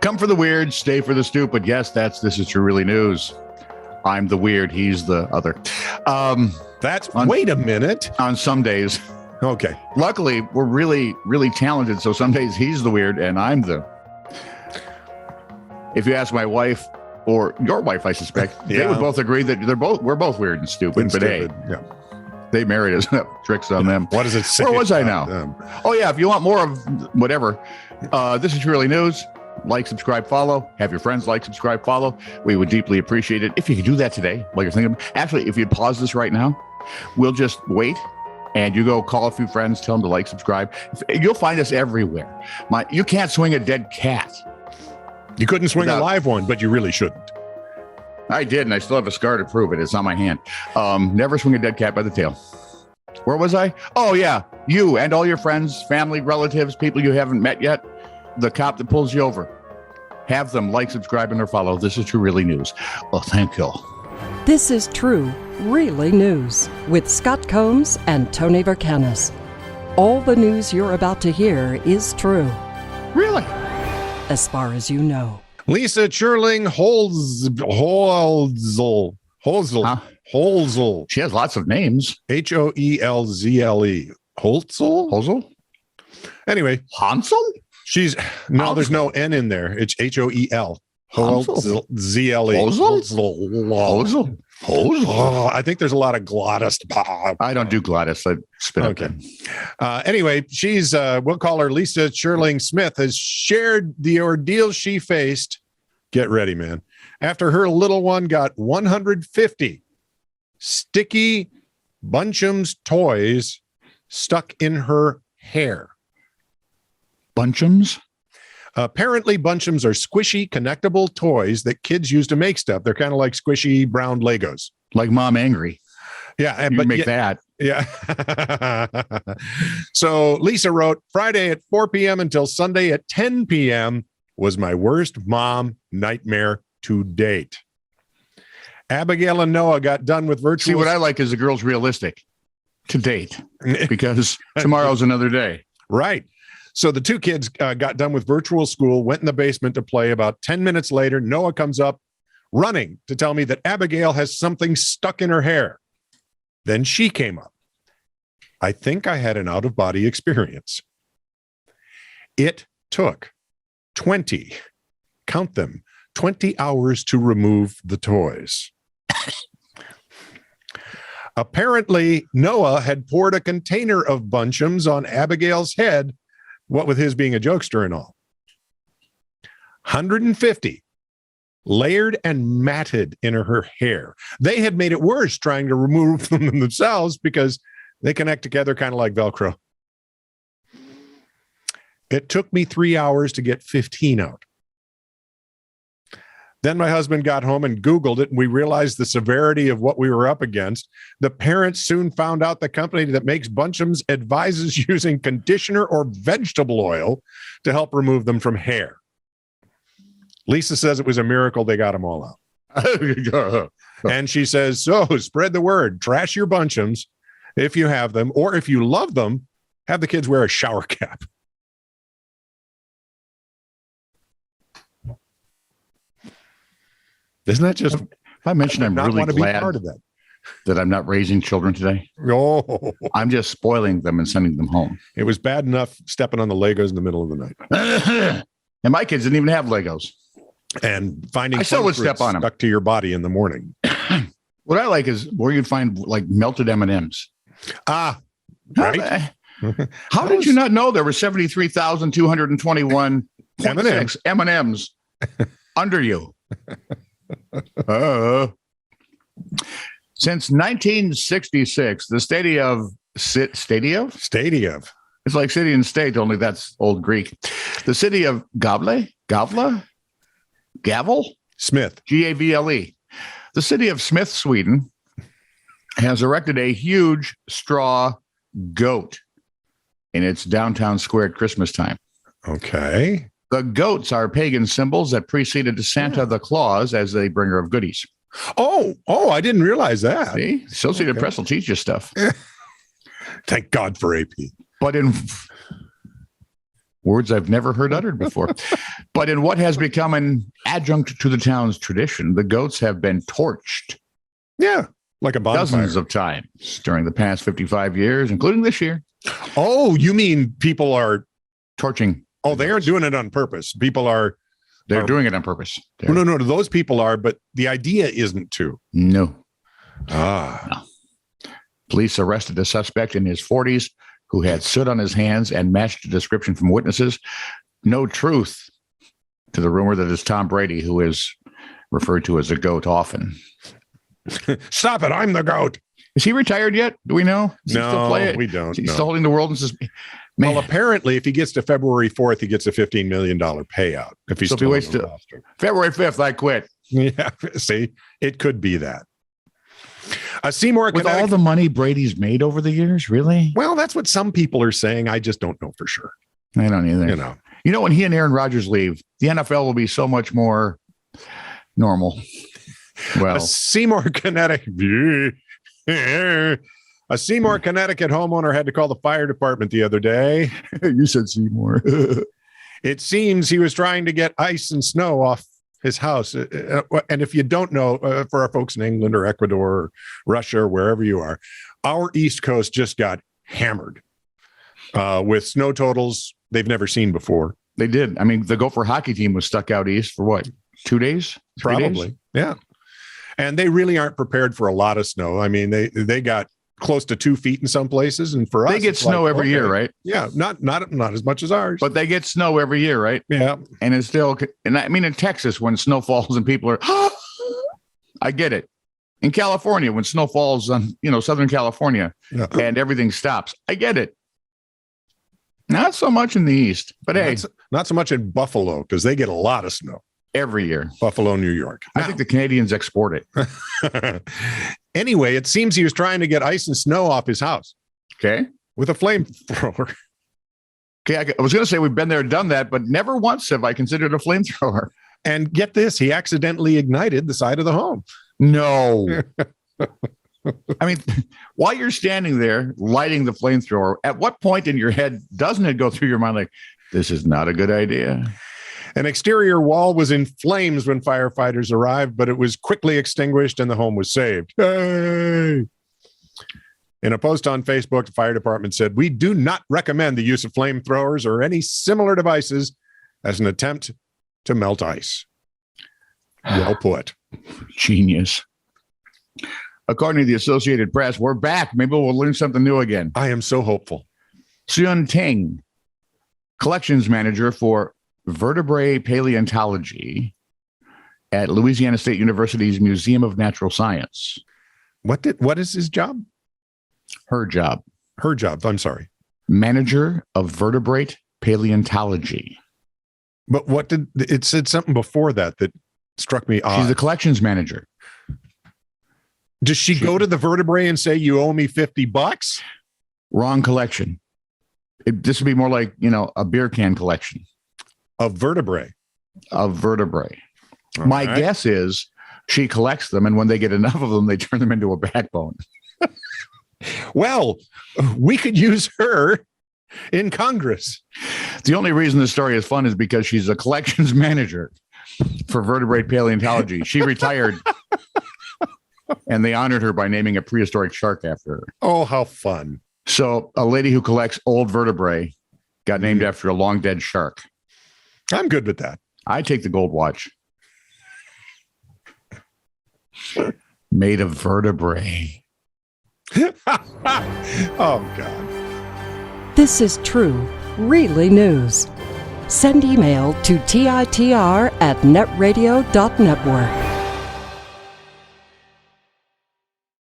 Come for the weird, stay for the stupid. Yes, This Is True Really News. I'm the weird, he's the other. Wait a minute. On some days. Okay. Luckily, we're really, really talented. So some days he's the weird and I'm the. If you ask my wife or your wife, I suspect, they would both agree that we're both weird and stupid. Hey, they married us. Tricks on them. What does it say? Where was I now? Oh, yeah. If you want more of whatever, This Is Really News. Like, subscribe, follow. Have your friends like, subscribe, follow. We would deeply appreciate it if you could do that today. While you're thinking, actually, if you'd pause this right now, we'll just wait and you go call a few friends, tell them to like, subscribe. You'll find us everywhere. You can't swing a dead cat. You couldn't swing a live one, but you really shouldn't. I did, and I still have a scar to prove it. It's on my hand. Never swing a dead cat by the tail. Where was I? Oh, yeah. You and all your friends, family, relatives, people you haven't met yet. The cop that pulls you over, have them like, subscribe, and or follow. This is True Really News. Well, thank you. This is True Really News with Scott Combs and Tony Vercanis. All the news you're about to hear is true. Really? As far as you know. Lisa Churling Holzel. She has lots of names. Hoelzle. Holzel? Anyway. Hansel? There's no N in there. It's Hoel. I think there's a lot of glottis. I don't do glottis. I spit up there. Anyway, she's, we'll call her Lisa Churling Smith, has shared the ordeal she faced. Get ready, man. After her little one got 150 sticky Bunchums toys stuck in her hair. Bunchums? Apparently, Bunchums are squishy, connectable toys that kids use to make stuff. They're kind of like squishy brown Legos. Like Mom Angry. Yeah. But make that. Yeah. So Lisa wrote, Friday at 4 p.m. until Sunday at 10 p.m. was my worst mom nightmare to date. Abigail and Noah got done with virtual. See, what I like is the girl's realistic to date because tomorrow's another day. Right. So the two kids got done with virtual school, went in the basement to play. About 10 minutes later, Noah comes up running to tell me that Abigail has something stuck in her hair. Then she came up. I think I had an out-of-body experience. It took 20, count them, 20 hours to remove the toys. Apparently, Noah had poured a container of Bunchums on Abigail's head, what with his being a jokester and all. 150 layered and matted in her hair. They had made it worse trying to remove them themselves because they connect together kind of like Velcro. It took me 3 hours to get 15 out. Then my husband got home and Googled it, and we realized the severity of what we were up against. The parents soon found out the company that makes Bunchums advises using conditioner or vegetable oil to help remove them from hair. Lisa says it was a miracle they got them all out. And she says, so spread the word. Trash your Bunchums if you have them, or if you love them, have the kids wear a shower cap. Isn't that just? If I mentioned I'm really glad part of that I'm not raising children today. Oh, I'm just spoiling them and sending them home. It was bad enough stepping on the Legos in the middle of the night. And my kids didn't even have Legos. And finding I still would step on them stuck to your body in the morning. What I like is where you'd find like melted M&Ms. Right. How did you not know there were 73,221 M&Ms under you? Since 1966, the Stadia. It's like city and state, only that's old Greek. The city of Gavel, Smith, Gavle. The city of Smith, Sweden, has erected a huge straw goat in its downtown square at Christmas time. Okay. The goats are pagan symbols that preceded Santa the Claus as the bringer of goodies. Oh, I didn't realize that. See? Associated Press will teach you stuff. Thank God for AP. But in Words I've never heard uttered before. But in what has become an adjunct to the town's tradition, the goats have been torched. Yeah, like a bonfire. Dozens of times during the past 55 years, including this year. Oh, you mean people are torching? Oh, they aren't doing it on purpose. People are. They're doing it on purpose. No. Those people are, but the idea isn't to. No. No. Police arrested a suspect in his 40s who had soot on his hands and matched a description from witnesses. No truth to the rumor that it's Tom Brady who is referred to as a goat often. Stop it. I'm the goat. Is he retired yet? Do we know? Does he still play it? We don't. He's still holding the world and says, well, apparently, if he gets to February 4th, he gets a $15 million payout. If he's still on the roster. February 5th, I quit. Yeah, see, it could be that. Seymour, with all the money Brady's made over the years, really? Well, that's what some people are saying. I just don't know for sure. I don't either. You know, when he and Aaron Rodgers leave, the NFL will be so much more normal. Well, Seymour, Connecticut. A Seymour, Connecticut homeowner had to call the fire department the other day. You said Seymour. It seems he was trying to get ice and snow off his house. And if you don't know, for our folks in England or Ecuador or Russia or wherever you are, our East Coast just got hammered with snow totals they've never seen before. They did. I mean, the Gopher hockey team was stuck out east for what, 2 days? Probably. Days? Yeah. And they really aren't prepared for a lot of snow. I mean, they got close to 2 feet in some places, and for us, they get snow every year, right? Yeah, not as much as ours, but they get snow every year, right? Yeah, and it's still, and I mean, in Texas, when snow falls and people are, I get it. In California, when snow falls on, Southern California, and everything stops, I get it. Not so much in the East, but not so much in Buffalo because they get a lot of snow every year. Buffalo, New York. I think the Canadians export it. Anyway, it seems he was trying to get ice and snow off his house. Okay. With a flamethrower. Okay. I was going to say we've been there, done that, but never once have I considered a flamethrower. And get this, he accidentally ignited the side of the home. No. I mean, while you're standing there lighting the flamethrower, at what point in your head doesn't it go through your mind like, this is not a good idea? An exterior wall was in flames when firefighters arrived, but it was quickly extinguished and the home was saved. Hey! In a post on Facebook, the fire department said, "We do not recommend the use of flamethrowers or any similar devices as an attempt to melt ice." Well put. Genius. According to the Associated Press, we're back. Maybe we'll learn something new again. I am so hopeful. Sean Ting, collections manager for vertebrate paleontology at Louisiana State University's Museum of Natural Science. What is his job? Her job. I'm sorry. Manager of vertebrate paleontology. But it said something before that struck me odd. She's the collections manager. Does she go to the vertebrae and say, "You owe me $50"? Wrong collection. This would be more like, a beer can collection. Of vertebrae. My guess is she collects them, and when they get enough of them, they turn them into a backbone. Well, we could use her in Congress. The only reason this story is fun is because she's a collections manager for vertebrate paleontology. She retired, and they honored her by naming a prehistoric shark after her. Oh, how fun. So a lady who collects old vertebrae got named after a long dead shark. I'm good with that. I take the gold watch. Made of vertebrae. Oh, God. This is true, really news. Send email to TiTR@netradio.network.